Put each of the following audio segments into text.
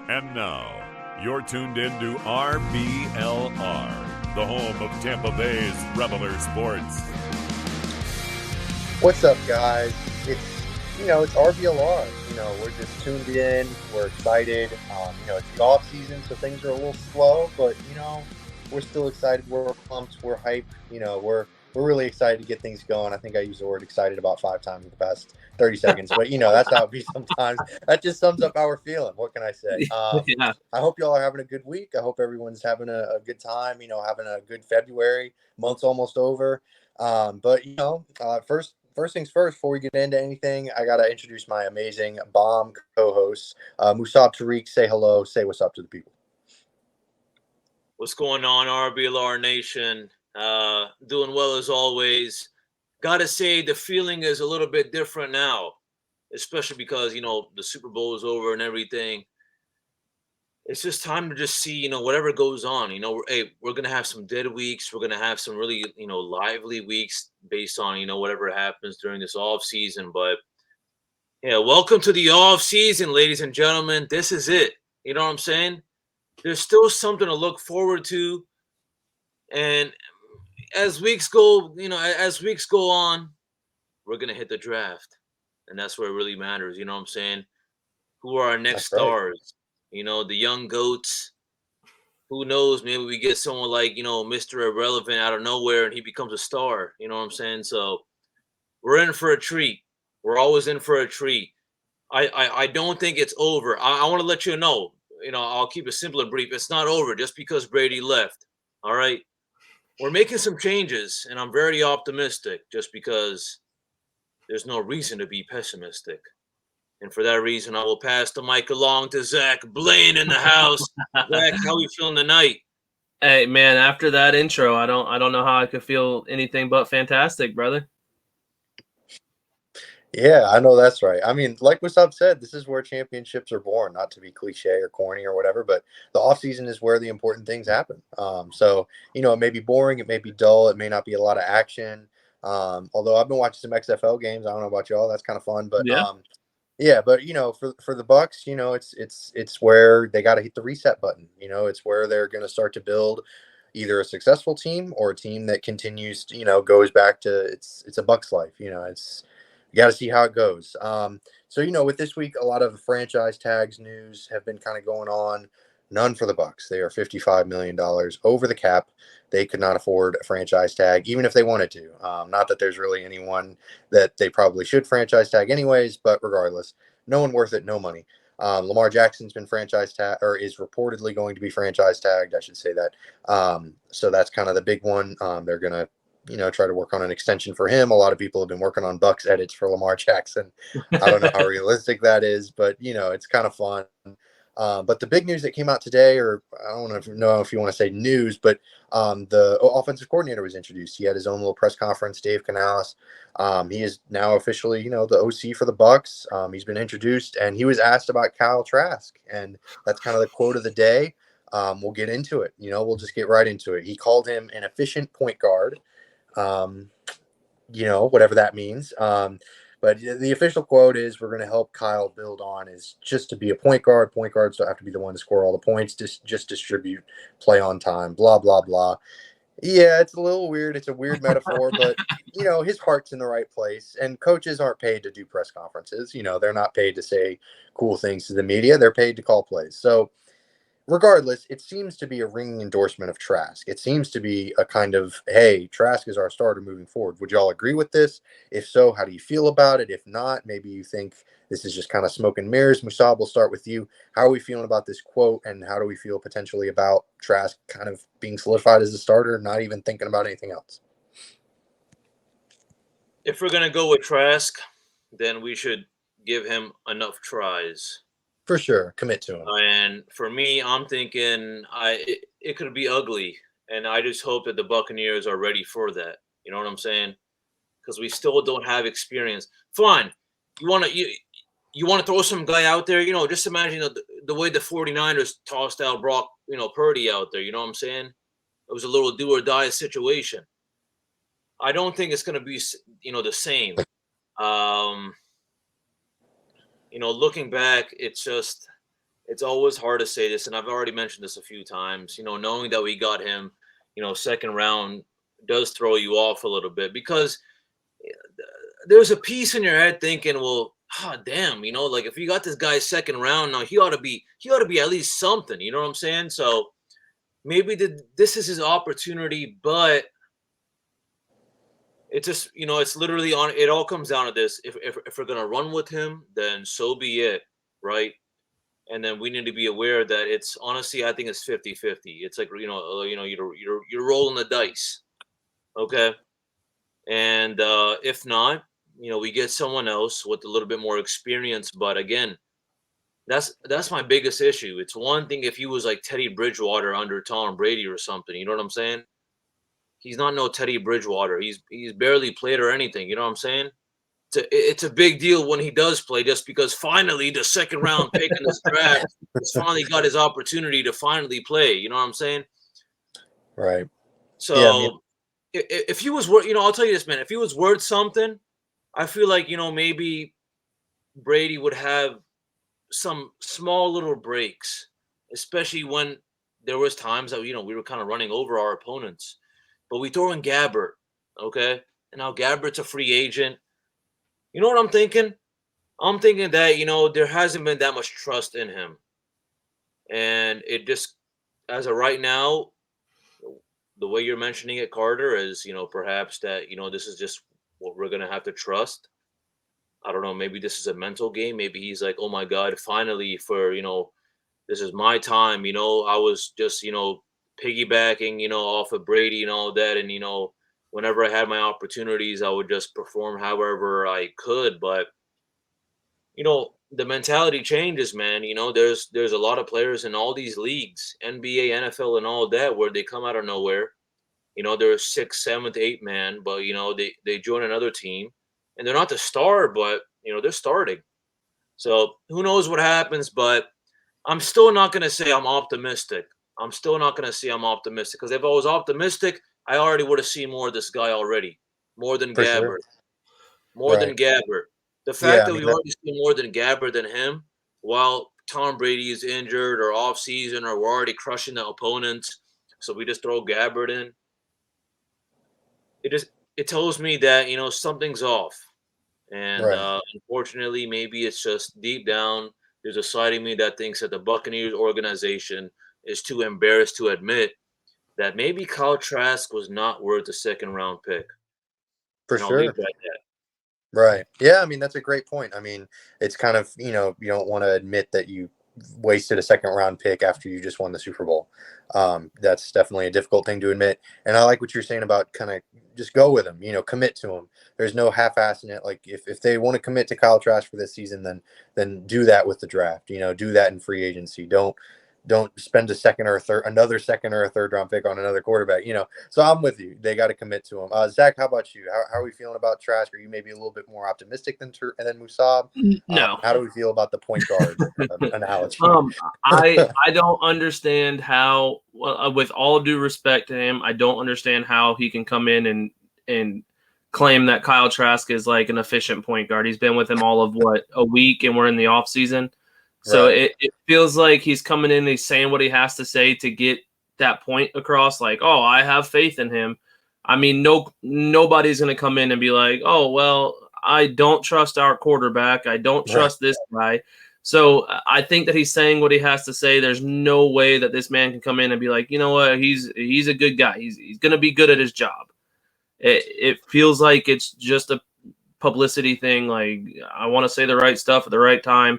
And now, you're tuned in to RBLR, the home of Tampa Bay's Reveler Sports. What's up, guys? It's RBLR. We're just tuned in. We're excited. It's the off season, so things are a little slow, but we're still excited. We're pumped. We're hyped. We're really excited to get things going. I think I used the word excited about 5 times in the past 30 seconds, but that's how it be sometimes. That just sums up how we're feeling. What can I say? Yeah. I hope y'all are having a good week. I hope everyone's having a good time. Having a good February. Month's almost over. First things first, before we get into anything, I got to introduce my amazing bomb co-hosts. Musab, Tariq, say hello. Say what's up to the people. What's going on, RBLR Nation? Doing well as always. Gotta say, the feeling is a little bit different now, especially because, the Super Bowl is over and everything. It's just time to just see, whatever goes on. We're going to have some dead weeks. We're going to have some really, lively weeks based on, whatever happens during this off season. But yeah, welcome to the off season, ladies and gentlemen. This is it. You know what I'm saying? There's still something to look forward to. And as weeks go on, we're going to hit the draft. And that's where it really matters. You know what I'm saying? Who are our next That's right. stars? The young goats. Who knows? Maybe we get someone like, Mr. Irrelevant out of nowhere and he becomes a star. You know what I'm saying? So we're in for a treat. We're always in for a treat. I don't think it's over. I want to let you know, I'll keep it simple and brief. It's not over just because Brady left. All right. We're making some changes, and I'm very optimistic just because there's no reason to be pessimistic. And for that reason, I will pass the mic along to Zach Blaine in the house. Zach, how are you feeling tonight? Hey man, after that intro, I don't know how I could feel anything but fantastic, brother. Yeah, I know that's right. I mean, like Musab said, this is where championships are born, not to be cliche or corny or whatever, but the offseason is where the important things happen. It may be boring, it may be dull, it may not be a lot of action. Although I've been watching some XFL games. I don't know about y'all, that's kind of fun. But Yeah. for the Bucs, it's where they got to hit the reset button. It's where they're going to start to build either a successful team or a team that continues to, goes back to it's a Bucs life. You got to see how it goes. With this week, a lot of franchise tags news have been kind of going on. None for the Bucs. They are $55 million over the cap. They could not afford a franchise tag, even if they wanted to. Not that there's really anyone that they probably should franchise tag anyways, but regardless, no one worth it, no money. Lamar Jackson's been franchise tag, or is reportedly going to be franchise tagged. I should say that. So that's kind of the big one. They're going to try to work on an extension for him. A lot of people have been working on Bucs edits for Lamar Jackson. I don't know how realistic that is, but it's kind of fun. But the big news that came out today, or I don't know if you want to say news, but the offensive coordinator was introduced. He had his own little press conference, Dave Canales. He is now officially, the OC for the Bucs. He's been introduced, and he was asked about Kyle Trask, and that's kind of the quote of the day. We'll get into it. We'll just get right into it. He called him an efficient point guard. Whatever that means. But the official quote is, we're going to help Kyle build on is just to be a point guard. Point guards don't have to be the one to score all the points, just distribute, play on time, blah, blah, blah. Yeah, it's a little weird. It's a weird metaphor, but, his heart's in the right place. And coaches aren't paid to do press conferences. They're not paid to say cool things to the media. They're paid to call plays. So, regardless, it seems to be a ringing endorsement of Trask. It seems to be a kind of, hey, Trask is our starter moving forward. Would y'all agree with this? If so, how do you feel about it? If not, maybe you think this is just kind of smoke and mirrors. Musab, we'll start with you. How are we feeling about this quote, and how do we feel potentially about Trask kind of being solidified as a starter, not even thinking about anything else? If we're going to go with Trask, then we should give him enough tries. For sure. Commit to him. And for me, I'm thinking it could be ugly. And I just hope that the Buccaneers are ready for that. You know what I'm saying? Because we still don't have experience. Fine. You want to throw some guy out there, just imagine the way the 49ers tossed out Brock, Purdy out there. You know what I'm saying? It was a little do or die situation. I don't think it's going to be, the same. Looking back, it's just it's always hard to say this, and I've already mentioned this a few times. Knowing that we got him, second round does throw you off a little bit because there's a piece in your head thinking, well, damn, like if you got this guy second round, now he ought to be at least something. You know what I'm saying? So maybe this is his opportunity, but it's just it's literally on. It all comes down to this: if we're gonna run with him, then so be it, right? And then we need to be aware that it's honestly, I think it's 50-50. It's like you're rolling the dice, okay? And if not, we get someone else with a little bit more experience. But again, that's my biggest issue. It's one thing if he was like Teddy Bridgewater under Tom Brady or something. You know what I'm saying? He's not no Teddy Bridgewater. He's barely played or anything. You know what I'm saying? It's a big deal when he does play, just because finally the second round pick in this draft has finally got his opportunity to finally play. You know what I'm saying? Right. So Yeah, I mean, if he was worth, I'll tell you this, man. If he was worth something, I feel like maybe Brady would have some small little breaks, especially when there was times that we were kind of running over our opponents. But we throw in Gabbert, okay, and now Gabbert's a free agent. You know what I'm thinking? I'm thinking that there hasn't been that much trust in him, and it just, as of right now, the way you're mentioning it, Carter, is perhaps that this is just what we're gonna have to trust. I don't know. Maybe this is a mental game. Maybe he's like, oh my God, finally, for this is my time. I was just piggybacking off of Brady and all that, and whenever I had my opportunities, I would just perform however I could. But the mentality changes, man. There's a lot of players in all these leagues, NBA, NFL, and all that, where they come out of nowhere. They're sixth, seventh, eighth man, but they join another team, and they're not the star, but they're starting. So who knows what happens? But I'm still not gonna say I'm optimistic. I'm still not gonna say I'm optimistic, because if I was optimistic, I already would have seen more of this guy already, more than for sure. Gabbert. More than Right. Gabbert. The fact Yeah, I that mean we that. already see more than Gabbert than him, while Tom Brady is injured or off season, or we're already crushing the opponents, so we just throw Gabbert in. It tells me that something's off, and Right. unfortunately, maybe it's just deep down there's a side of me that thinks that the Buccaneers organization is too embarrassed to admit that maybe Kyle Trask was not worth a second round pick, For and I'll leave sure. it at that. Right. Yeah, I mean that's a great point. I mean, it's kind of, you don't want to admit that you wasted a second round pick after you just won the Super Bowl. That's definitely a difficult thing to admit. And I like what you're saying about kind of just go with them, commit to them. There's no half-assing it. Like if they want to commit to Kyle Trask for this season, then do that with the draft. Do that in free agency. Don't spend another second or a third round pick on another quarterback. So I'm with you. They got to commit to him. Zach, how about you? How are we feeling about Trask? Are you maybe a little bit more optimistic than Musab? No. How do we feel about the point guard analogy? I don't understand how, with all due respect to him, I don't understand how he can come in and claim that Kyle Trask is like an efficient point guard. He's been with him all of a week, and we're in the off season. So Right. it feels like he's coming in and he's saying what he has to say to get that point across. Like, oh, I have faith in him. I mean, nobody's going to come in and be like, oh, well, I don't trust our quarterback. I don't Right. trust this guy. So I think that he's saying what he has to say. There's no way that this man can come in and be like, you know what, he's a good guy. He's going to be good at his job. It feels like it's just a publicity thing. Like, I want to say the right stuff at the right time.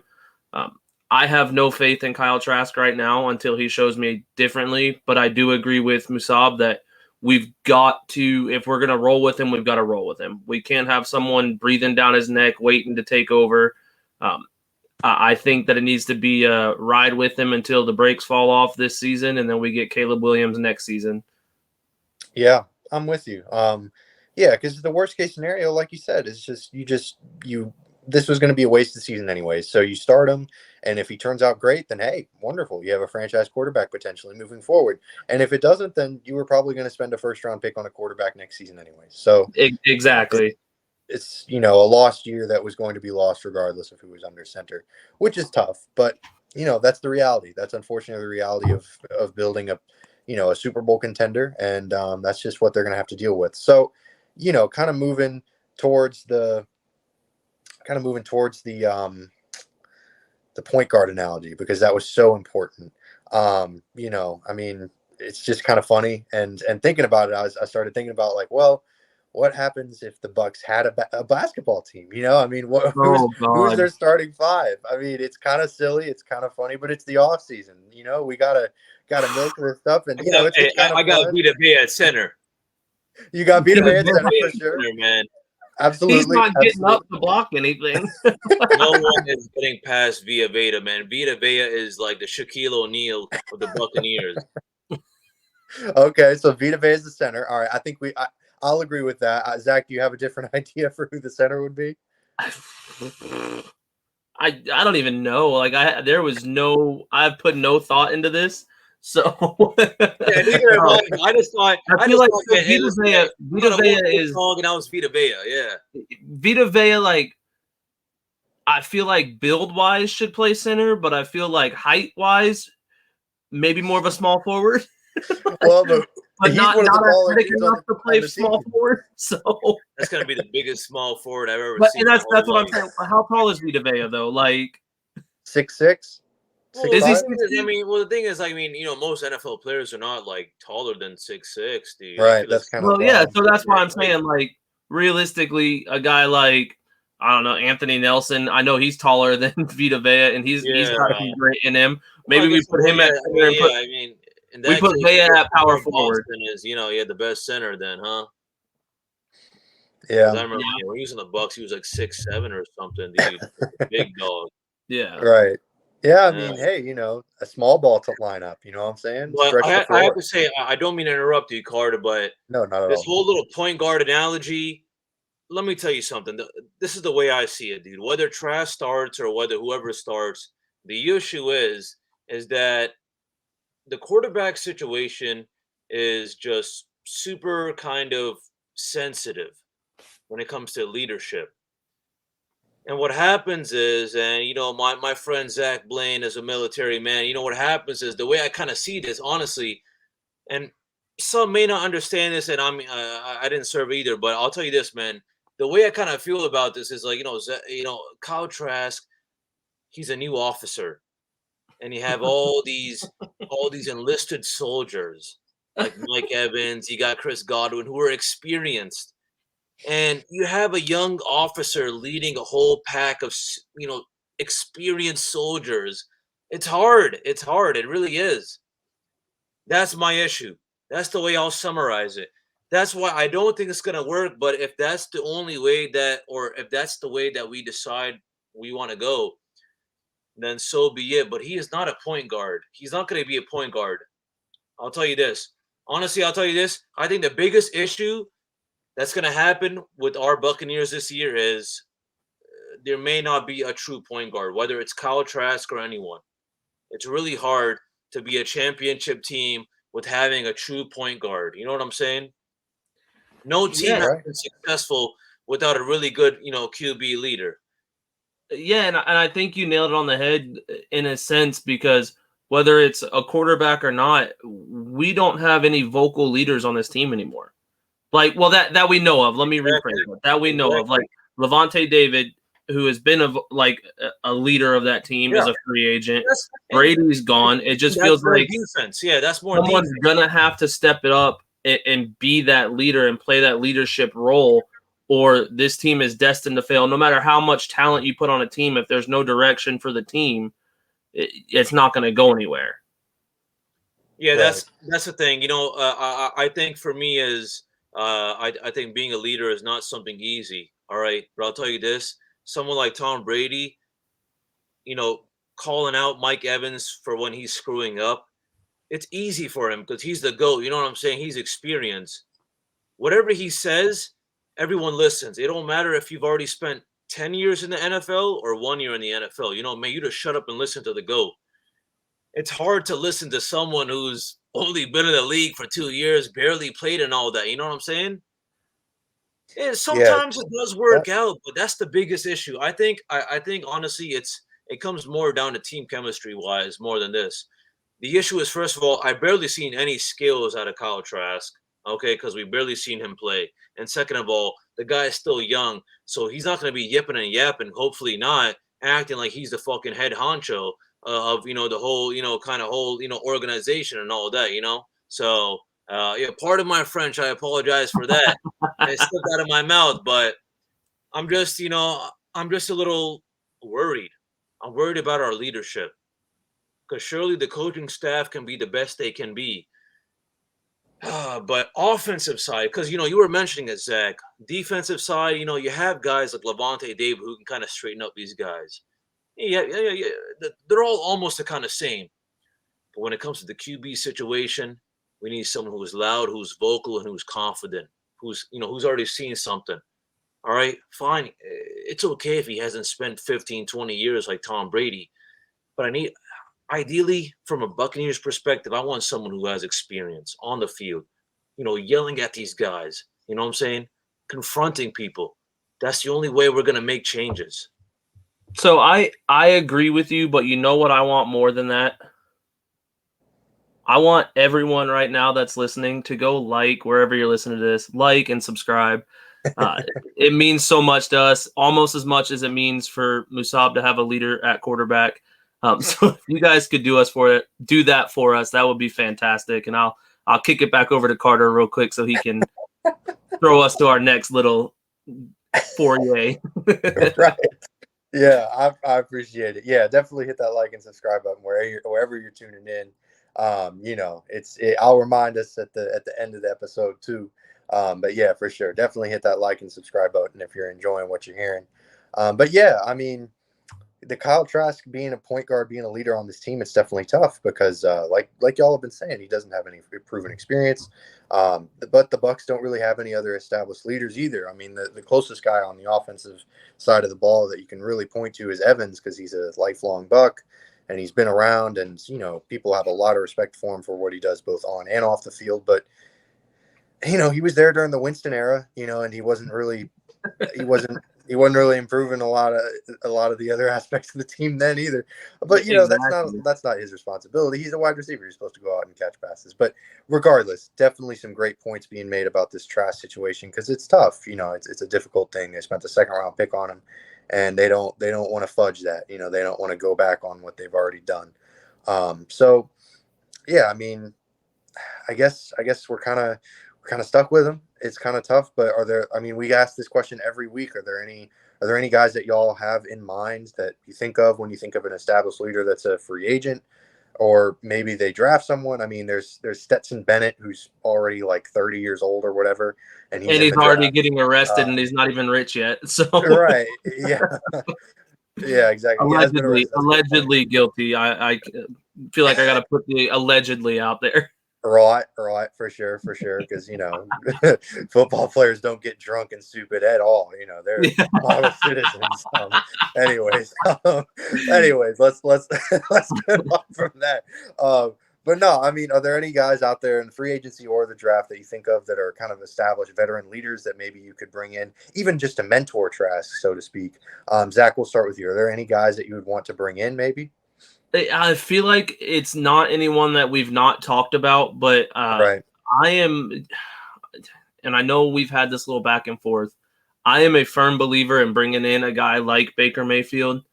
I have no faith in Kyle Trask right now until he shows me differently. But I do agree with Musab that we've got to, if we're going to roll with him, we've got to roll with him. We can't have someone breathing down his neck, waiting to take over. I think that it needs to be a ride with him until the brakes fall off this season, and then we get Caleb Williams next season. Yeah, I'm with you. Yeah, because the worst case scenario, like you said, is just this was going to be a wasted season anyway. So you start him, and if he turns out great, then hey, wonderful. You have a franchise quarterback potentially moving forward. And if it doesn't, then you were probably going to spend a first round pick on a quarterback next season anyway. So Exactly. it's a lost year that was going to be lost regardless of who was under center, which is tough. But that's the reality. That's unfortunately the reality of building a Super Bowl contender, and that's just what they're going to have to deal with. So, kind of moving towards the point guard analogy, because that was so important. I mean, it's just kind of funny, and thinking about it, I started thinking about, like, well, what happens if the Bucs had a basketball team? I mean, who's their starting five? I mean, it's kind of silly, it's kind of funny, but it's the off season. We gotta milk this stuff, and it's kind of I got fun. Vita Vea at center. You got Vita Vea at center for sure, man. Absolutely, he's not getting up to block anything. No one is getting past Vita Vea, man. Vita Vea is like the Shaquille O'Neal of the Buccaneers. Okay, so Vita Vea is the center. All right, I think I'll agree with that. Zach, do you have a different idea for who the center would be? I don't even know. Like I've put no thought into this. So I just thought Vita Vea is dog, and I was Vita Vea. Yeah, Vita Vea. Like I feel like build wise should play center, but I feel like height wise, maybe more of a small forward. Well, but not athletic enough to play small forward. So that's gonna be the biggest small forward I've ever seen. And that's what I'm saying. How tall is Vita Vea though? Like 6'6". Well, the thing is, most NFL players are not like taller than 6'6", dude. Right. That's kind of so that's why I'm saying, like, realistically, a guy like, I don't know, Anthony Nelson. I know he's taller than Vita Vea, and he's got to be great in him. Maybe we put him at center. We put Vea at power forward. He had the best center then, huh? Yeah. I remember when he was in the Bucs, he was like 6'7" or something, dude. Big dog. Yeah. Right. Yeah, I mean, hey, a small ball to line up. You know what I'm saying? But I have to say, I don't mean to interrupt you, Carter, but no, not at all. This whole little point guard analogy, let me tell you something. This is the way I see it, dude. Whether Trask starts or whether whoever starts, the issue is that the quarterback situation is just super kind of sensitive when it comes to leadership. And what happens is, and my friend Zach Blaine is a military man. What happens is, the way I kind of see this, honestly, and some may not understand this, and I didn't serve either, but I'll tell you this, man. The way I kind of feel about this is like, Kyle Trask, he's a new officer, and you have all these enlisted soldiers like Mike Evans. You got Chris Godwin, who are experienced. And you have a young officer leading a whole pack of, experienced soldiers. It's hard. It really is. That's my issue. That's the way I'll summarize it. That's why I don't think it's going to work. But if that's the only way if that's the way that we decide we want to go, then so be it. But he is not a point guard. He's not going to be a point guard. I'll tell you this. Honestly, I'll tell you this. I think the biggest issue that's going to happen with our Buccaneers this year is there may not be a true point guard, whether it's Kyle Trask or anyone. It's really hard to be a championship team with having a true point guard. You know what I'm saying? No team has been successful without a really good, QB leader. Yeah, and I think you nailed it on the head in a sense, because whether it's a quarterback or not, we don't have any vocal leaders on this team anymore. Like, well, that we know of. Let me rephrase that. That we know of. Like, Levante David, who has been a leader of that team, is a free agent. Brady's gone. It just feels like defense. Yeah, that's more someone's going to have to step it up and be that leader and play that leadership role, or this team is destined to fail. No matter how much talent you put on a team, if there's no direction for the team, it's not going to go anywhere. Yeah, that's the thing. I think for me is I think being a leader is not something easy. All right, but I'll tell you this: someone like Tom Brady, calling out Mike Evans for when he's screwing up, it's easy for him because he's the GOAT. You know what I'm saying? He's experienced. Whatever he says, everyone listens. It don't matter if you've already spent 10 years in the NFL or 1 year in the NFL. Man, you just shut up and listen to the GOAT. It's hard to listen to someone who's only been in the league for 2 years, barely played and all that. You know what I'm saying? Sometimes it does work out, but that's the biggest issue. I think honestly, It comes more down to team chemistry wise more than this. The issue is, first of all, I barely seen any skills out of Kyle Trask, okay, because we barely seen him play. And second of all, the guy is still young, so he's not going to be yipping and yapping, hopefully not, acting like he's the fucking head honcho of, the whole, kind of whole, organization and all that, So, yeah, part of my French, I apologize for that. I slipped out of my mouth, but I'm just, I'm just a little worried. I'm worried about our leadership because surely the coaching staff can be the best they can be. But offensive side, because, you were mentioning it, Zach. Defensive side, you have guys like Levante David who can kind of straighten up these guys. Yeah. They're all almost the kind of same. But when it comes to the QB situation, we need someone who is loud, who's vocal, and who's confident, who's already seen something. All right, fine. It's okay if he hasn't spent 15, 20 years like Tom Brady. But ideally, from a Buccaneers perspective, I want someone who has experience on the field, yelling at these guys, you know what I'm saying? Confronting people. That's the only way we're going to make changes. So I agree with you, but you know what I want more than that? I want everyone right now that's listening to go wherever you're listening to this, and subscribe. It means so much to us, almost as much as it means for Musab to have a leader at quarterback. So if you guys could do that for us, that would be fantastic. And I'll kick it back over to Carter real quick so he can throw us to our next little foray. Right. Yeah, I appreciate it. Yeah, definitely hit that like and subscribe button wherever you're tuning in. I'll remind us at the end of the episode too. But yeah, for sure, definitely hit that like and subscribe button if you're enjoying what you're hearing. But yeah, I mean, the Kyle Trask being a point guard, being a leader on this team, it's definitely tough because, like y'all have been saying, he doesn't have any proven experience. But the Bucs don't really have any other established leaders either. I mean, the closest guy on the offensive side of the ball that you can really point to is Evans because he's a lifelong Buck and he's been around, and people have a lot of respect for him for what he does both on and off the field. But he was there during the Winston era, and he wasn't really improving a lot of the other aspects of the team then either. But exactly. that's not his responsibility. He's a wide receiver. He's supposed to go out and catch passes. But regardless, definitely some great points being made about this Trask situation because it's tough. It's a difficult thing. They spent the second round pick on him, and they don't want to fudge that. They don't want to go back on what they've already done. So yeah, I mean, I guess we're kind of stuck with him. It's kind of tough, but we ask this question every week. Are there any guys that y'all have in mind that you think of when you think of an established leader that's a free agent, or maybe they draft someone? I mean, there's Stetson Bennett, who's already like 30 years old or whatever, and he's already getting arrested, and he's not even rich yet. So right, yeah, yeah, exactly. Allegedly guilty. I feel like I got to put the allegedly out there. Right, for sure, because football players don't get drunk and stupid at all. They're model citizens. Anyways, let's get off from that. But no, I mean, are there any guys out there in free agency or the draft that you think of that are kind of established veteran leaders that maybe you could bring in, even just to mentor Trask, so to speak? Zach, we'll start with you. Are there any guys that you would want to bring in, maybe? I feel like it's not anyone that we've not talked about, but right. I am, and I know we've had this little back and forth, I am a firm believer in bringing in a guy like Baker Mayfield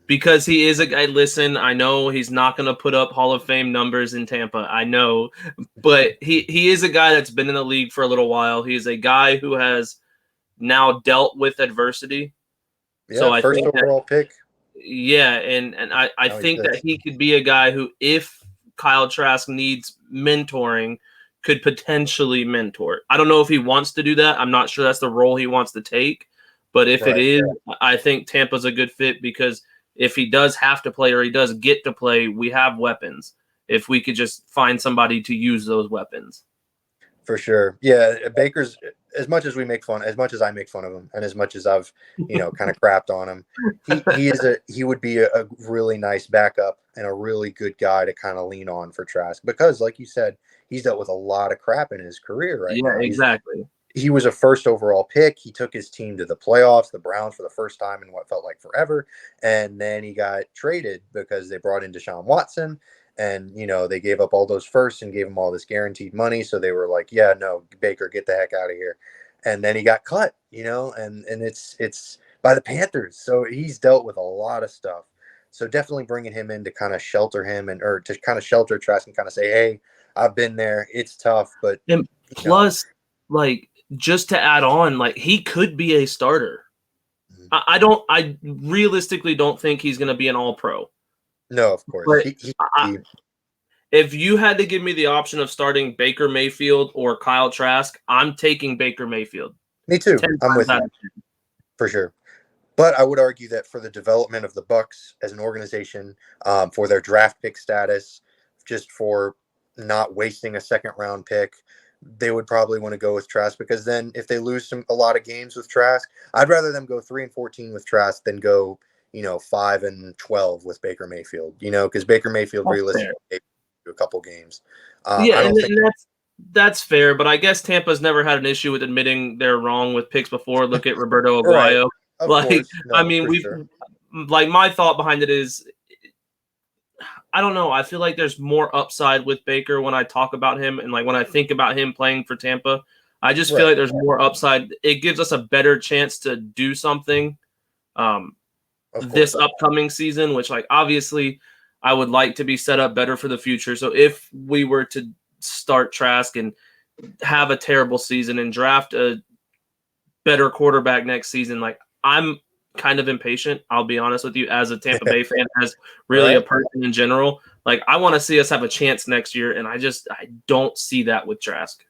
because he is a guy. Listen, I know he's not going to put up Hall of Fame numbers in Tampa. I know, but he is a guy that's been in the league for a little while. He's a guy who has now dealt with adversity. Yeah, so first overall pick. Yeah, and I think that he could be a guy who, if Kyle Trask needs mentoring, could potentially mentor. I don't know if he wants to do that. I'm not sure that's the role he wants to take. But if it is, I think Tampa's a good fit because if he does have to play or he does get to play, we have weapons. If we could just find somebody to use those weapons. For sure. Yeah, Baker's, as much as I make fun of him, and as much as I've, kind of crapped on him, he would be a really nice backup and a really good guy to kind of lean on for Trask because, like you said, he's dealt with a lot of crap in his career right now. Yeah, exactly. he was a first overall pick. He took his team to the playoffs, the Browns, for the first time in what felt like forever. And then he got traded because they brought in Deshaun Watson. And, they gave up all those firsts and gave him all this guaranteed money. So they were like, yeah, no, Baker, get the heck out of here. And then he got cut, and it's by the Panthers. So he's dealt with a lot of stuff. So definitely bringing him in to kind of shelter him or to kind of shelter Trask and kind of say, hey, I've been there. It's tough, but and plus, like, just to add on, like, he could be a starter. I realistically don't think he's going to be an all-pro. No, of course. But if you had to give me the option of starting Baker Mayfield or Kyle Trask, I'm taking Baker Mayfield. Me too. I'm with you. For sure. But I would argue that for the development of the Bucs as an organization, for their draft pick status, just for not wasting a second-round pick, they would probably want to go with Trask, because then if they lose a lot of games with Trask, I'd rather them go 3-14 with Trask than go 5-12 with Baker Mayfield. Because Baker Mayfield realistically a couple games. That's fair, but I guess Tampa's never had an issue with admitting they're wrong with picks before. Look at Roberto Aguayo. Right. My thought behind it is, I don't know. I feel like there's more upside with Baker when I talk about him, and like when I think about him playing for Tampa, I just feel like there's more upside. It gives us a better chance to do something this upcoming season, which, like, obviously I would like to be set up better for the future. So if we were to start Trask and have a terrible season and draft a better quarterback next season, like, I'm kind of impatient, I'll be honest with you, as a Tampa Bay fan, as really a person in general. Like, I want to see us have a chance next year, and I don't see that with Trask.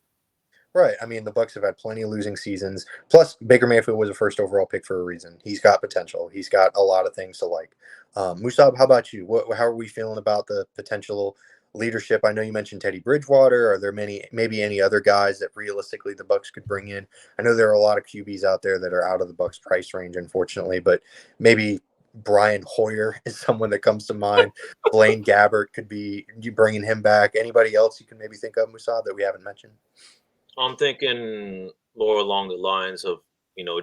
Right. I mean, the Bucs have had plenty of losing seasons. Plus, Baker Mayfield was a first overall pick for a reason. He's got potential. He's got a lot of things to like. Musab, how about you? How are we feeling about the potential leadership? I know you mentioned Teddy Bridgewater. Are there maybe any other guys that realistically the Bucs could bring in? I know there are a lot of QBs out there that are out of the Bucs price range, unfortunately, but maybe Brian Hoyer is someone that comes to mind. Blaine Gabbert could be you bringing him back. Anybody else you can maybe think of, Musab, that we haven't mentioned? I'm thinking more along the lines of,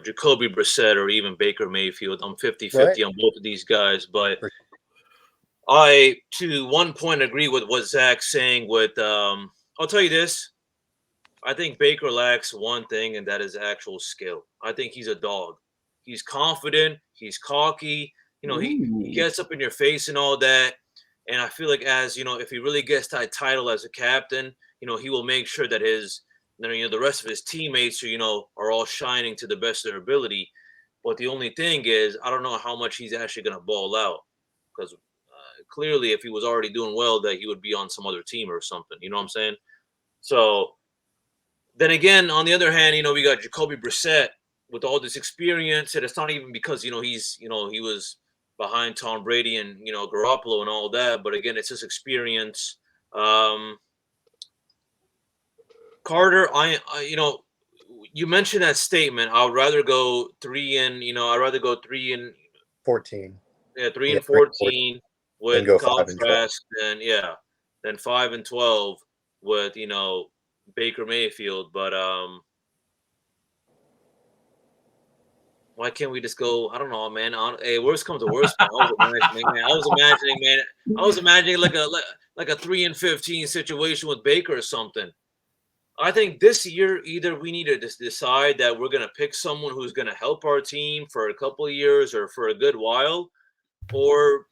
Jacoby Brissett or even Baker Mayfield. I'm 50-50 on both of these guys, but I, to one point, agree with what Zach's saying with, I'll tell you this. I think Baker lacks one thing, and that is actual skill. I think he's a dog. He's confident. He's cocky. He gets up in your face and all that. And I feel like if he really gets that title as a captain, he will make sure that the rest of his teammates are all shining to the best of their ability. But the only thing is, I don't know how much he's actually going to ball out, because clearly, if he was already doing well, that he would be on some other team or something. You know what I'm saying? So then again, on the other hand, we got Jacoby Brissett with all this experience, and it's not even because he was behind Tom Brady and Garoppolo and all that, but again, it's his experience. Carter, you mentioned that statement. I'd rather go 14. Yeah, 3-14 with Kyle Trask than 5-12 with Baker Mayfield. But why can't we just go? I don't know, man. Hey, worst comes to worst, man. I was imagining like a 3-15 situation with Baker or something. I think this year, either we need to decide that we're going to pick someone who's going to help our team for a couple of years or for a good while, or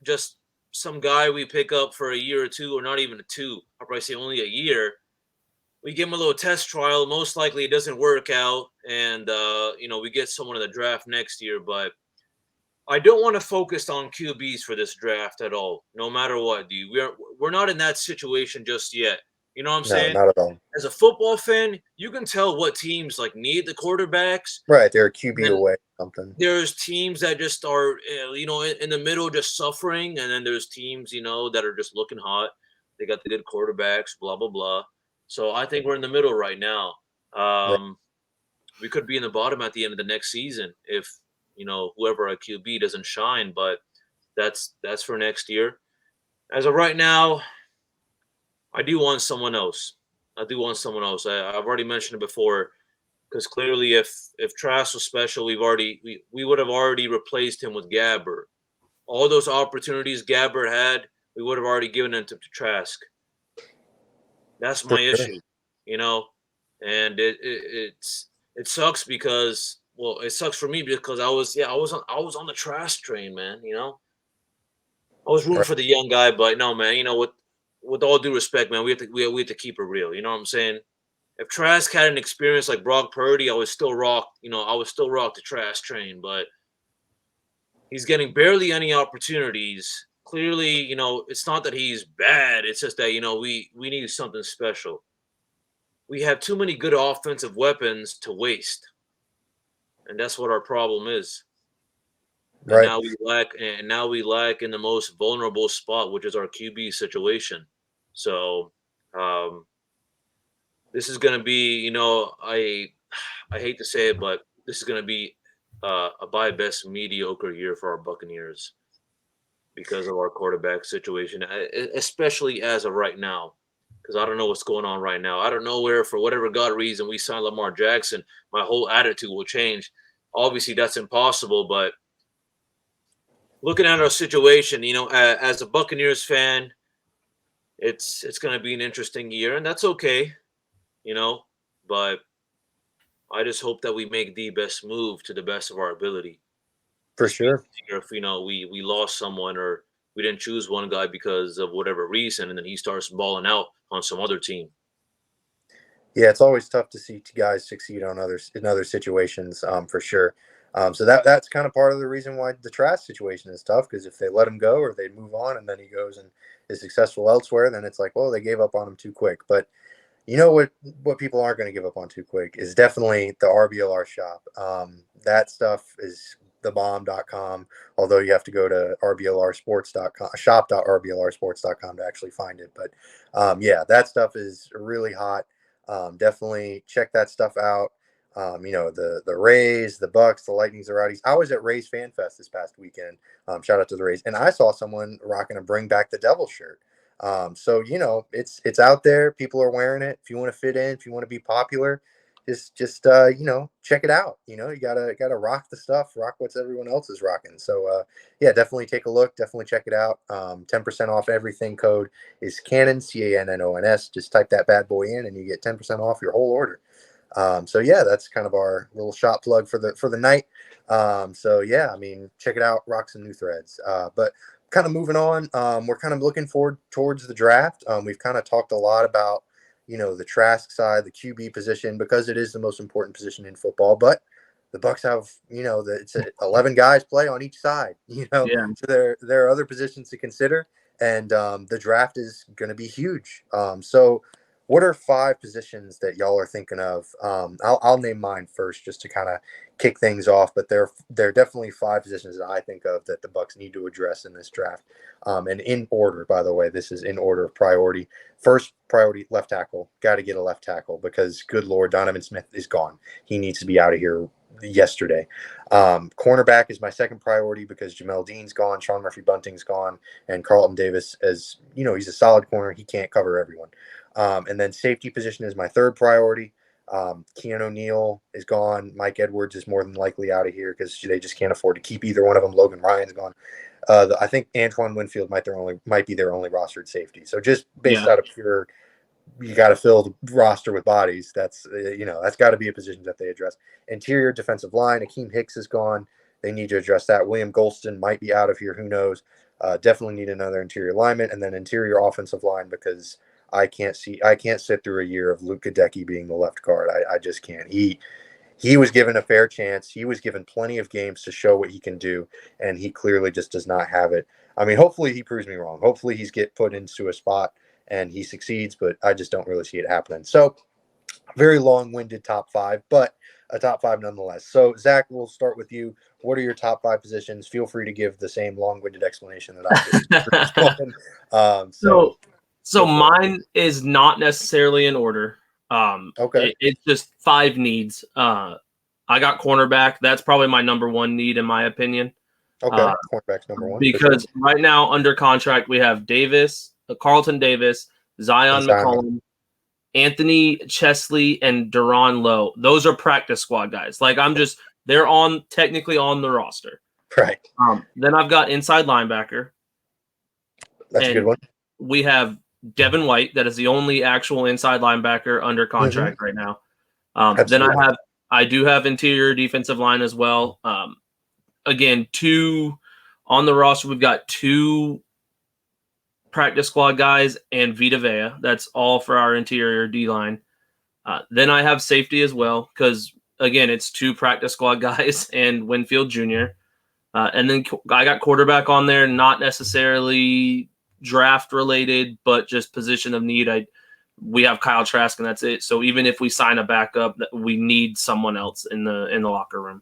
just some guy we pick up for a year or two, or not even a two. I'll probably say only a year. We give him a little test trial. Most likely it doesn't work out, and we get someone in the draft next year. But I don't want to focus on QBs for this draft at all, no matter what, dude. We're not in that situation just yet. You know what I'm saying? Not at all. As a football fan, you can tell what teams need the quarterbacks. Right, they're a QB away something. There's teams that just are, in the middle, just suffering, and then there's teams, that are just looking hot. They got the good quarterbacks, blah blah blah. So I think we're in the middle right now. We could be in the bottom at the end of the next season if whoever our QB doesn't shine, but that's for next year. As of right now, I do want someone else. I've already mentioned it before. because clearly if Trask was special, we would have already replaced him with Gabbert. All those opportunities Gabbert had, we would have already given them to Trask. That's my issue, and it sucks because, well, it sucks for me because I was on the Trask train, man. I was rooting for the young guy, but no, man. With all due respect, man, we have to keep it real. You know what I'm saying? If Trask had an experience like Brock Purdy, I would still rock the Trask train, but he's getting barely any opportunities. Clearly, it's not that he's bad. It's just that, we need something special. We have too many good offensive weapons to waste. And that's what our problem is. And Right. now we lack in the most vulnerable spot, which is our QB situation. So, this is going to be, I hate to say it, but this is going to be a by best mediocre year for our Buccaneers because of our quarterback situation, especially as of right now. Because I don't know what's going on right now. I don't know where, for whatever God reason, we signed Lamar Jackson, my whole attitude will change. Obviously, that's impossible, but looking at our situation, as a Buccaneers fan, it's going to be an interesting year, and that's okay, but I just hope that we make the best move to the best of our ability. For sure. If we lost someone or we didn't choose one guy because of whatever reason, and then he starts balling out on some other team. Yeah, it's always tough to see guys succeed in other situations, for sure. So that's kind of part of the reason why the Trask situation is tough, because if they let him go or they move on and then he goes and is successful elsewhere, then it's like, well, they gave up on him too quick. But you know what people aren't going to give up on too quick is definitely the RBLR shop. That stuff is thebomb.com, although you have to go to rblrsports.com, shop.rblrsports.com to actually find it. But yeah, that stuff is really hot. Definitely check that stuff out. The Rays, the Bucks, the Lightnings, the Rowdies. I was at Rays Fan Fest this past weekend. Shout out to the Rays, and I saw someone rocking a Bring Back the Devil shirt. So it's out there. People are wearing it. If you want to fit in, if you want to be popular, just check it out. You gotta rock the stuff, rock what everyone else is rocking. So yeah, definitely take a look. Definitely check it out. 10% off everything. Code is Cannon, CANNONS. Just type that bad boy in, and you get 10% off your whole order. So yeah, that's kind of our little shop plug for the night. So yeah, I mean, check it out. Rock some new threads. But kind of moving on, we're kind of looking forward towards the draft. We've kind of talked a lot about, the Trask side, the QB position, because it is the most important position in football. But the Bucs have, it's 11 guys play on each side, Yeah. So there are other positions to consider, and the draft is going to be huge. So what are 5 positions that y'all are thinking of? I'll name mine first just to kind of kick things off, but there are definitely 5 positions that I think of that the Bucs need to address in this draft. And in order, by the way, this is in order of priority. First priority, left tackle. Got to get a left tackle because, good Lord, Donovan Smith is gone. He needs to be out of here yesterday. Cornerback is my second priority because Jamel Dean's gone, Sean Murphy-Bunting's gone, and Carlton Davis, as he's a solid corner. He can't cover everyone. And then safety position is my third priority. Keanu O'Neal is gone. Mike Edwards is more than likely out of here because they just can't afford to keep either one of them. Logan Ryan's gone. I think Antoine Winfield might be their only rostered safety. So just based out of pure, you got to fill the roster with bodies. That's that's got to be a position that they address. Interior defensive line, Akeem Hicks is gone. They need to address that. William Golston might be out of here. Who knows? Definitely need another interior lineman, and then interior offensive line because I can't sit through a year of Luke Gadecki being the left guard. I just can't. He was given a fair chance. He was given plenty of games to show what he can do, and he clearly just does not have it. I mean, hopefully he proves me wrong. Hopefully he's get put into a spot and he succeeds, but I just don't really see it happening. So very long-winded top 5, but a top 5 nonetheless. So Zach, we'll start with you. What are your top 5 positions? Feel free to give the same long-winded explanation that I did. So mine is not necessarily in order. Okay. It's just 5 needs. I got cornerback. That's probably my number 1 need in my opinion. Okay, cornerback's number 1. Because right now under contract we have Davis, Carlton Davis, Zion McCollum, Anthony Chesley and Deron Lowe. Those are practice squad guys. Like they're technically on the roster. Right. Then I've got inside linebacker. That's a good one. We have Devin White. That is the only actual inside linebacker under contract right now. Then I do have interior defensive line as well. Again, 2 on the roster. We've got 2 practice squad guys and Vita Vea. That's all for our interior D line. Then I have safety as well because, again, it's 2 practice squad guys and Winfield Jr. And then I got quarterback on there, not necessarily draft related, but just position of need. We have Kyle Trask, and that's it. So even if we sign a backup, we need someone else in the locker room.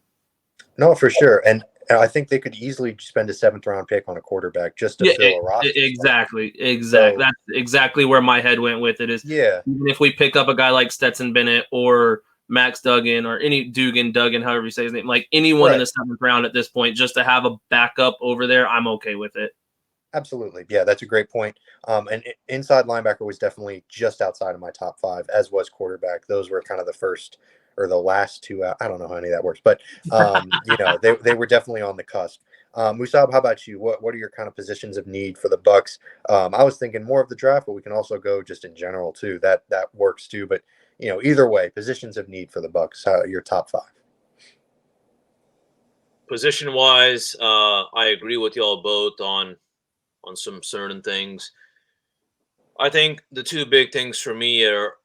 No, for sure. And I think they could easily spend a 7th round pick on a quarterback just to fill a roster. Exactly. So, that's exactly where my head went with it. Even if we pick up a guy like Stetson Bennett or Max Duggan or Duggan, however you say his name, like anyone in the 7th round at this point, just to have a backup over there, I'm okay with it. Absolutely. Yeah, that's a great point. And inside linebacker was definitely just outside of my top 5, as was quarterback. Those were kind of the first or the last 2 out. I don't know how any of that works, but they were definitely on the cusp. Musab, how about you? What are your kind of positions of need for the Bucs? I was thinking more of the draft, but we can also go just in general too. That works too. But either way, positions of need for the Bucs. Your top 5. Position wise, I agree with y'all both on some certain things. I think the 2 big things for me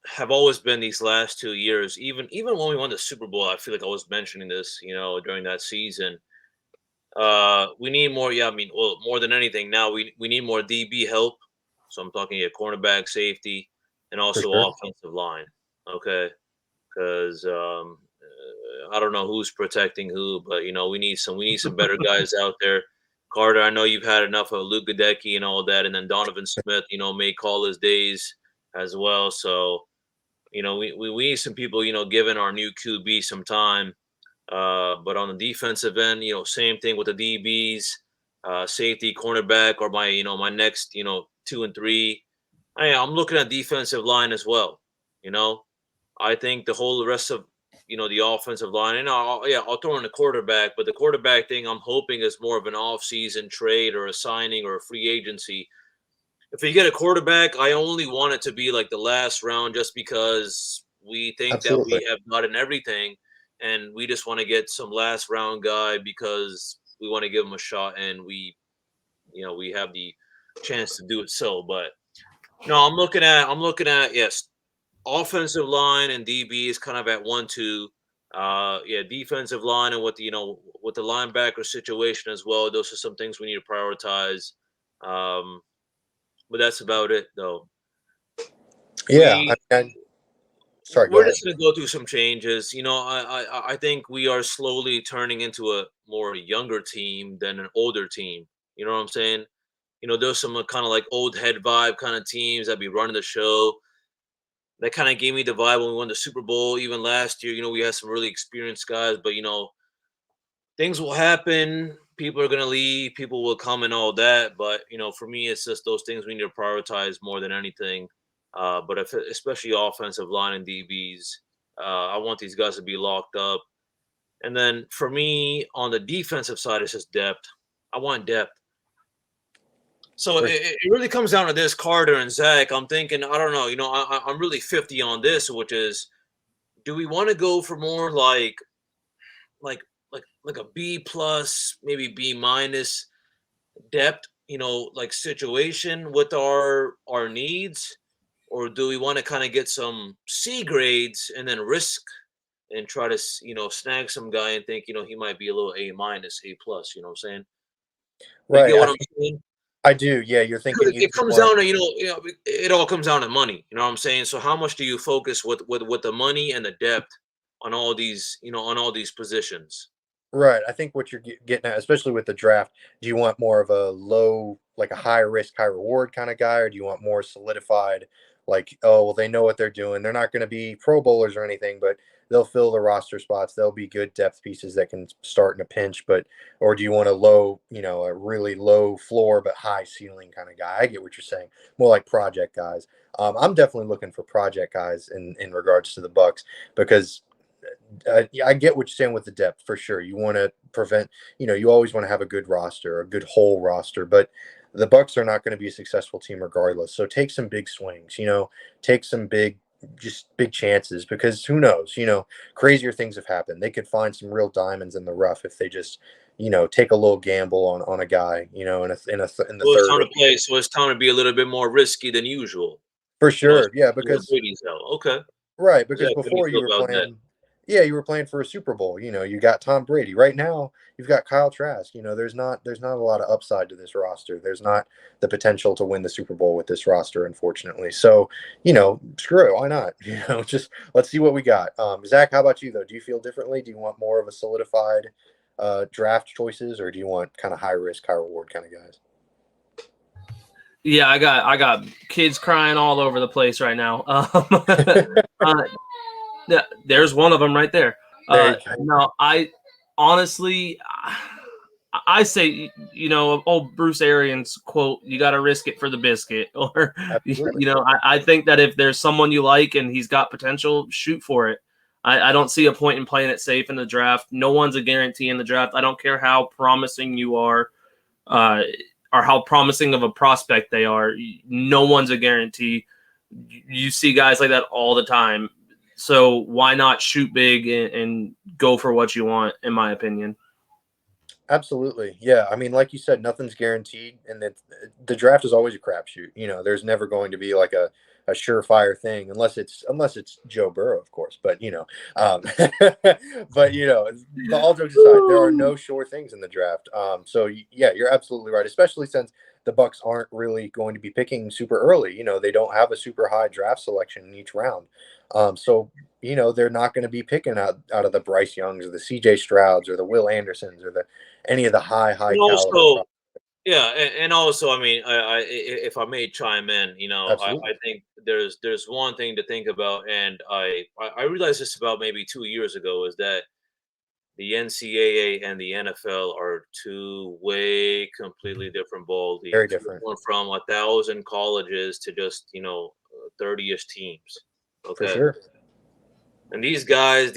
have always been these last 2 years. Even when we won the Super Bowl, I feel like I was mentioning this, during that season. We need more. Yeah, I mean, well, more than anything, now we need more DB help. So I'm talking cornerback, safety, and also offensive line. Okay, because I don't know who's protecting who, but we need some better guys out there. Carter, I know you've had enough of Luke Gadecki and all that, and then Donovan Smith, may call his days as well. So, we need some people, giving our new QB some time. But on the defensive end, same thing with the DBs, safety, cornerback, or my next, 2 and 3. I'm looking at defensive line as well. I think the whole rest of the offensive line, and I'll throw in the quarterback, but the quarterback thing I'm hoping is more of an off-season trade or a signing or a free agency. If you get a quarterback, I only want it to be like the last round, just because we think that we have gotten everything, and we just want to get some last round guy because we want to give him a shot, and we have the chance to do it. So, but no, I'm looking at yes. Offensive line and DB is kind of at 1-2. Defensive line and with the linebacker situation as well. Those are some things we need to prioritize. But that's about it, though. Yeah, sorry. We're just gonna go through some changes. I think we are slowly turning into a more younger team than an older team. You know what I'm saying? There's some kind of like old head vibe kind of teams that be running the show. That kind of gave me the vibe when we won the Super Bowl. Even last year, we had some really experienced guys, but things will happen. People are gonna leave. People will come and all that. But for me, it's just those things we need to prioritize more than anything. But especially offensive line and DBs, I want these guys to be locked up. And then for me, on the defensive side, it's just depth. I want depth. So it really comes down to this, Carter and Zach. I'm thinking, I don't know, I'm really 50 on this, which is, do we want to go for more like a B plus, maybe B minus depth, like situation with our needs, or do we want to kind of get some C grades and then risk and try to snag some guy and think he might be a little A minus, A plus? You know what I'm saying? Right. You get what I'm saying? I do. Yeah, you're thinking it comes down to it all comes down to money. You know what I'm saying? So how much do you focus with the money and the depth on all these on all these positions? Right. I think what you're getting at, especially with the draft, do you want more of a low, like a high risk, high reward kind of guy, or do you want more solidified, like, oh well, they know what they're doing. They're not going to be Pro Bowlers or anything, but they'll fill the roster spots. They'll be good depth pieces that can start in a pinch. But or do you want a really low floor but high ceiling kind of guy? I get what you're saying. More like project guys. I'm definitely looking for project guys in regards to the Bucs because I get what you're saying with the depth for sure. You want to prevent, you always want to have a good roster, a good whole roster, but the Bucs are not going to be a successful team regardless. So take some big swings, take some just big chances because who knows, crazier things have happened. They could find some real diamonds in the rough if they just, take a little gamble on a guy, in the It's third. time to play, so it's time to be a little bit more risky than usual. For sure, yeah, because Okay, right, yeah, because how do you before feel you were about that? playing, yeah, you were playing for a Super Bowl. You got Tom Brady. Right now, you've got Kyle Trask. There's not a lot of upside to this roster. There's not the potential to win the Super Bowl with this roster, unfortunately. So, screw it. Why not? Just let's see what we got. Zach, how about you though? Do you feel differently? Do you want more of a solidified draft choices, or do you want kind of high risk, high reward kind of guys? Yeah, I got kids crying all over the place right now. There's one of them right there. No, I honestly, I say, old Bruce Arians quote, "You got to risk it for the biscuit." Or, Absolutely. I think that if there's someone you like and he's got potential, shoot for it. I don't see a point in playing it safe in the draft. No one's a guarantee in the draft. I don't care how promising you are. Or how promising of a prospect they are. No one's a guarantee. You see guys like that all the time. So why not shoot big and go for what you want, in my opinion? Absolutely. Yeah. I mean, like you said, nothing's guaranteed. And the draft is always a crapshoot. There's never going to be like a surefire thing unless it's Joe Burrow, of course. But, but all jokes aside, there are no sure things in the draft. So yeah, you're absolutely right, especially since the Bucs aren't really going to be picking super early. They don't have a super high draft selection in each round. So they're not going to be picking out of the Bryce Youngs or the CJ Strouds or the Will Andersons or any of the high And caliber. also, yeah, and also, I mean, if I may chime in, I think there's one thing to think about, and I realized this about maybe 2 years ago, is that the NCAA and the NFL are two way completely different ball leagues. Very different. We're going from 1,000 colleges to just 30ish teams. For Okay. sure. And these guys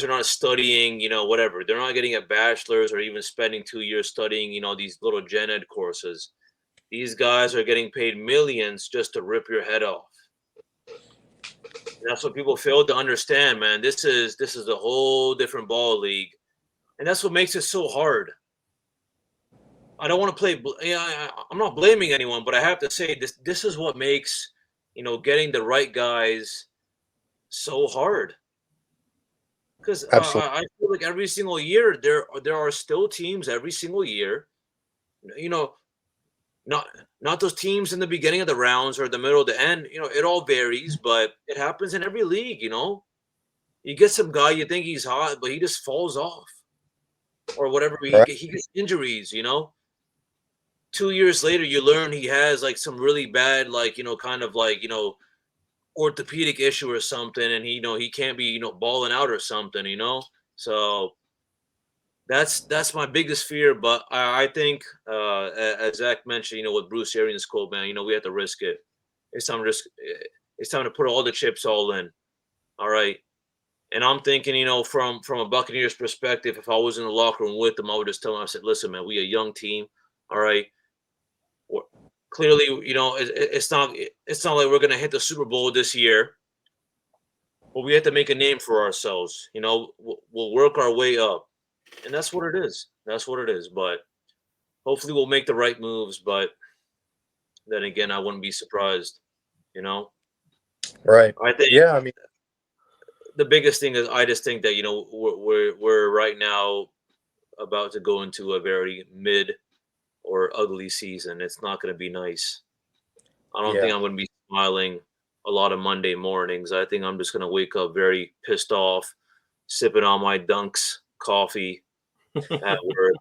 are not studying, whatever. They're not getting a bachelor's or even spending 2 years studying, these little gen ed courses. These guys are getting paid millions just to rip your head off. And that's what people fail to understand, man. This is a whole different ball league, and that's what makes it so hard. I don't want to play. I'm not blaming anyone, but I have to say this is what makes getting the right guys so hard. Because I feel like every single year there are still teams every single year, not those teams in the beginning of the rounds or the middle of the end. It all varies, but it happens in every league. You get some guy you think he's hot, but he just falls off, or whatever. He gets injuries. 2 years later, you learn he has like some really bad, kind of orthopedic issue or something, and he can't be balling out or something. So that's my biggest fear. But I think as Zach mentioned, with Bruce Arians' quote, man, we have to risk it. It's time to put all the chips all in. All right. And I'm thinking, from a Buccaneers perspective, if I was in the locker room with them, I would just tell them, I said, listen, man, we a young team. All right. Clearly, it's not like we're gonna hit the Super Bowl this year. But we have to make a name for ourselves. We'll work our way up. And that's what it is. That's what it is. But hopefully we'll make the right moves. But then again, I wouldn't be surprised. Right. I think. Yeah. I mean, the biggest thing is I just think that we're right now about to go into a very mid or ugly season. It's not going to be nice. I don't think I'm going to be smiling a lot of Monday mornings. I think I'm just going to wake up very pissed off, sipping on my Dunks coffee at work,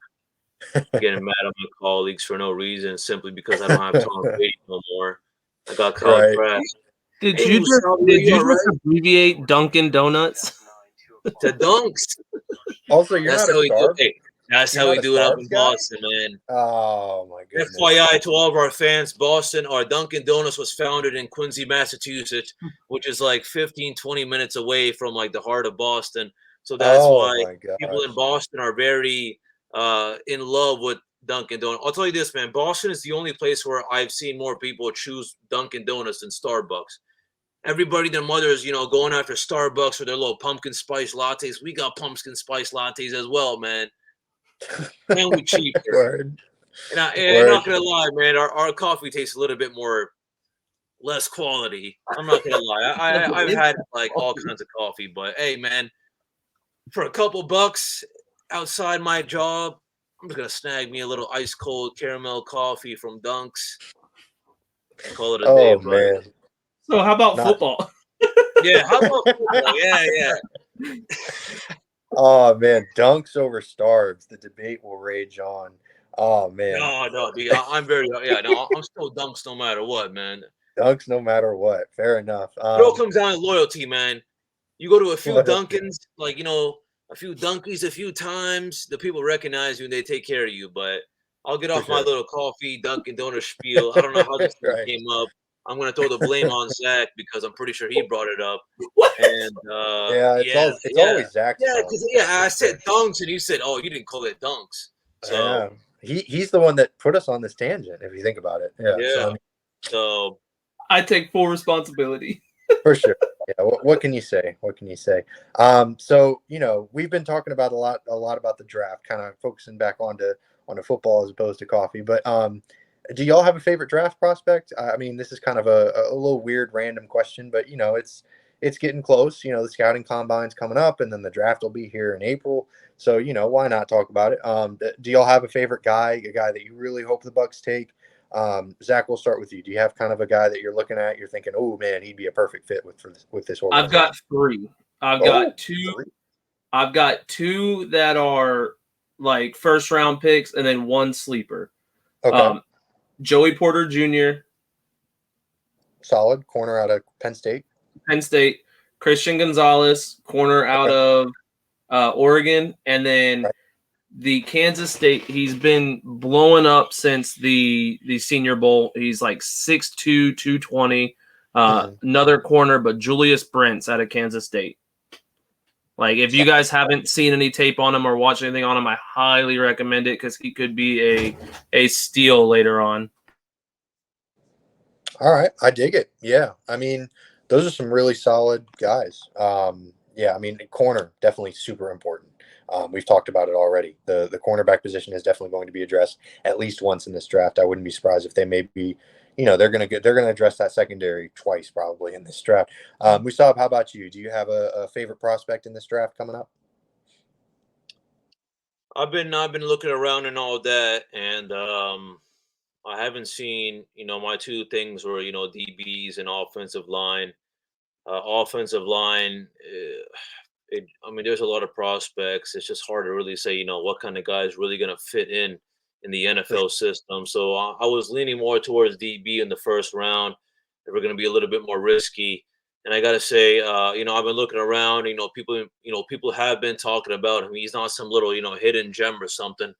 getting mad at my colleagues for no reason, simply because I don't have Tom Brady no more. I got Kyle Trask. Did you just abbreviate Dunkin' Donuts? to dunks. Also, you're That's not a how we do Starb. it. That's You're how we not a do it up Starbs in guy? Boston, man. Oh my goodness. FYI to all of our fans, Boston, our Dunkin' Donuts was founded in Quincy, Massachusetts, which is like 15, 20 minutes away from like the heart of Boston. So that's Oh why my people in gosh. Boston are very in love with Dunkin' Donuts. I'll tell you this, man. Boston is the only place where I've seen more people choose Dunkin' Donuts than Starbucks. Everybody, their mothers, going after Starbucks for their little pumpkin spice lattes. We got pumpkin spice lattes as well, man. And we cheaper. Word. And I'm Word. not gonna lie, man. Our coffee tastes a little bit more less quality. I'm not gonna lie. I've had like all kinds of coffee, but hey, man, for a couple bucks outside my job, I'm just gonna snag me a little ice cold caramel coffee from Dunks and call it a day, Oh brother. man. So how about Not- football? Yeah, how about football? Yeah. Oh man, dunks over Starbs. The debate will rage on. Oh man, No, dude, I'm very no, I'm still Dunks no matter what, man. dunks no matter what. Fair enough. It all comes down to loyalty, man. You go to a few Loyalty. Dunkins, like a few Dunkies a few times, the people recognize you and they take care of you. But I'll get off my sure. little coffee Dunkin' Donut spiel. I don't know how this thing Right. came up. I'm gonna throw the blame on Zach because I'm pretty sure he brought it up. What? And Yeah, it's always Zach's yeah, fault. because I said dunks and you said, oh, you didn't call it dunks. So Yeah. He's the one that put us on this tangent, if you think about it. Yeah. yeah. So, I mean, So I take full responsibility. for sure. Yeah. What can you say? What can you say? So we've been talking about a lot about the draft, kind of focusing back onto football as opposed to coffee. But do y'all have a favorite draft prospect? I mean, this is kind of a little weird, random question, but it's getting close. The scouting combine's coming up, and then the draft will be here in April. So why not talk about it? Do y'all have a favorite guy, a guy that you really hope the Bucs take? Zach, we'll start with you. Do you have kind of a guy that you're looking at? You're thinking, oh man, he'd be a perfect fit with this organization. I've got three. I've got two. Three. I've got two that are like first round picks, and then one sleeper. Okay. Joey Porter Jr., Solid corner out of Penn State. Penn State. Christian Gonzalez, corner out of Oregon, and then the Kansas State. He's been blowing up since the Senior Bowl. He's like 6'2", 220. Another corner, but Julius Brents out of Kansas State. Like, if you guys haven't seen any tape on him or watched anything on him, I highly recommend it because he could be a steal later on. All right, I dig it. Yeah, I mean, those are some really solid guys. Yeah, I mean, corner definitely super important. We've talked about it already. The cornerback position is definitely going to be addressed at least once in this draft. I wouldn't be surprised if they maybe, they're gonna address that secondary twice probably in this draft. Musab, how about you? Do you have a favorite prospect in this draft coming up? I've been looking around and all that, and I haven't seen my two things were DBs and offensive line. Offensive line, I mean, there's a lot of prospects. It's just hard to really say what kind of guy is really going to fit in the NFL system. So I was leaning more towards DB in the first round. They were going to be a little bit more risky. And I got to say, I've been looking around. People have been talking about him. He's not some little hidden gem or something.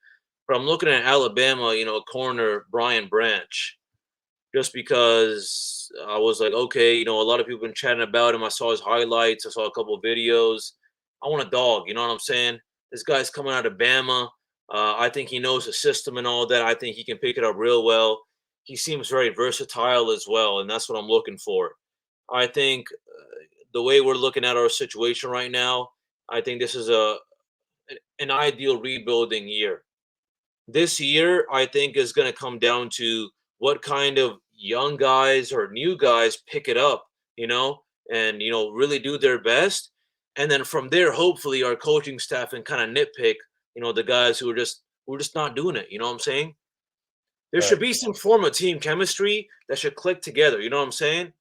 But I'm looking at Alabama, corner Brian Branch, just because I was like, okay, a lot of people been chatting about him. I saw his highlights. I saw a couple of videos. I want a dog. You know what I'm saying? This guy's coming out of Bama. I think he knows the system and all that. I think he can pick it up real well. He seems very versatile as well, and that's what I'm looking for. I think the way we're looking at our situation right now, I think this is an ideal rebuilding year. This year, I think, is going to come down to what kind of young guys or new guys pick it up, and really do their best. And then from there, hopefully, our coaching staff and kind of nitpick, the guys who are just not doing it. You know what I'm saying? There should be some form of team chemistry that should click together. You know what I'm saying?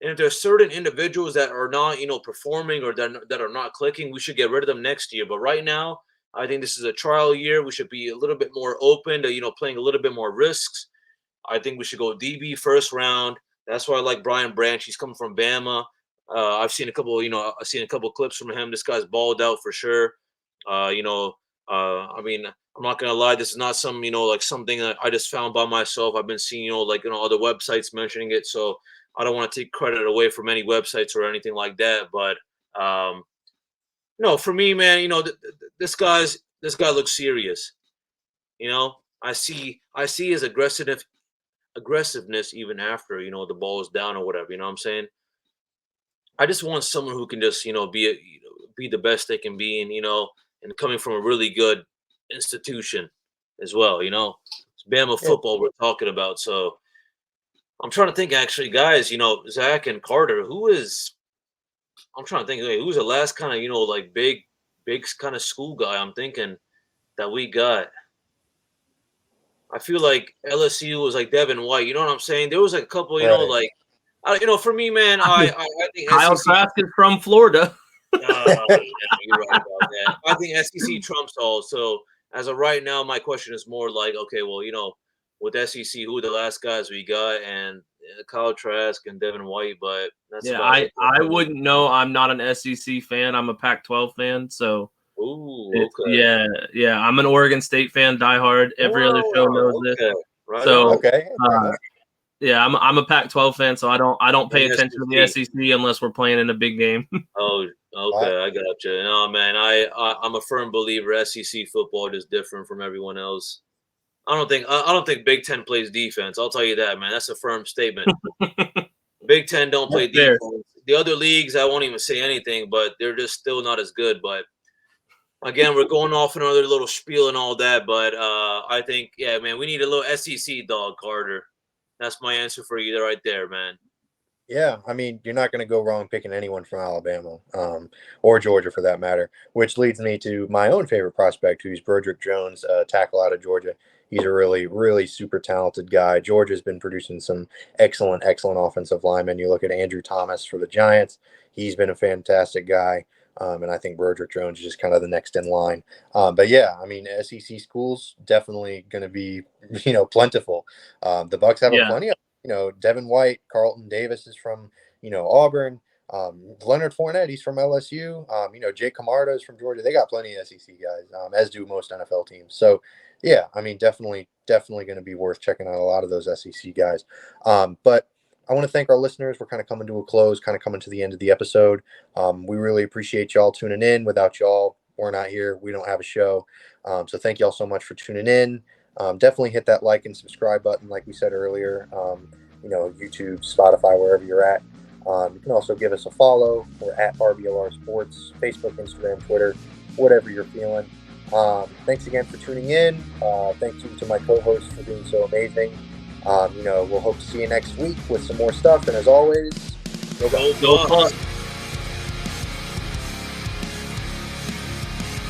And if there's certain individuals that are not, performing or that are not clicking, we should get rid of them next year. But right now, I think this is a trial year. We should be a little bit more open to, playing a little bit more risks. I think we should go DB first round. That's why I like Brian Branch. He's coming from Bama. I've seen a couple, I've seen a couple clips from him. This guy's balled out for sure. I mean, I'm not gonna lie, this is not some, like something that I just found by myself. I've been seeing, other websites mentioning it. So I don't want to take credit away from any websites or anything like that. But no, for me, man, this guy looks serious. I see his aggressiveness even after the ball is down or whatever. You know what I'm saying? I just want someone who can just be the best they can be, and coming from a really good institution as well. It's Bama football we're talking about. So I'm trying to think, actually, guys. Zach and Carter. I'm trying to think. Who's the last kind of like big kind of school guy? I'm thinking that we got. I feel like LSU was like Devin White. You know what I'm saying? There was like a couple. Right. For me, man, I think Kyle SEC. Trask is from Florida. You're right about that. I think SEC trumps all. So as of right now, my question is more like, okay, well, with SEC, who are the last guys we got? And Kyle Trask and Devin White. But that's I wouldn't know. I'm not an SEC fan. I'm a Pac-12 fan. So. Ooh, okay. Yeah. I'm an Oregon State fan, diehard. Every other show knows this. Right so, okay. Yeah, I'm a Pac-12 fan, so I don't pay And attention to the SEC unless we're playing in a big game. Oh, okay, I got you. No, man, I'm a firm believer. SEC football is different from everyone else. I don't think Big Ten plays defense. I'll tell you that, man. That's a firm statement. Big Ten don't play defense. The other leagues, I won't even say anything, but they're just still not as good. But again, we're going off another little spiel and all that. But I think, yeah, man, we need a little SEC dog, Carter. That's my answer for you right there, man. Yeah, I mean, you're not going to go wrong picking anyone from Alabama or Georgia for that matter, which leads me to my own favorite prospect, who's Broderick Jones, tackle out of Georgia. He's a really, really super talented guy. Georgia's been producing some excellent offensive linemen. You look at Andrew Thomas for the Giants. He's been a fantastic guy. And I think Broderick Jones is just kind of the next in line. But yeah, I mean, SEC schools definitely going to be, plentiful. The Bucs have plenty of, Devin White, Carlton Davis is from, Auburn. Leonard Fournette, he's from LSU. Jake Camarda is from Georgia. They got plenty of SEC guys, as do most NFL teams. So yeah, I mean, definitely going to be worth checking out a lot of those SEC guys. But I want to thank our listeners. We're kind of coming to a close, kind of coming to the end of the episode. We really appreciate y'all tuning in. Without y'all, we're not here. We don't have a show. So thank y'all so much for tuning in. Definitely hit that like and subscribe button, like we said earlier. YouTube, Spotify, wherever you're at. You can also give us a follow. We're at RBLR Sports, Facebook, Instagram, Twitter, whatever you're feeling. Thanks again for tuning in. Thank you to my co-hosts for being so amazing. We'll hope to see you next week with some more stuff. And as always, go Bucs.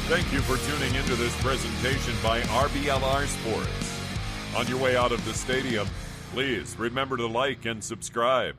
Thank you for tuning into this presentation by RBLR Sports. On your way out of the stadium, please remember to like and subscribe.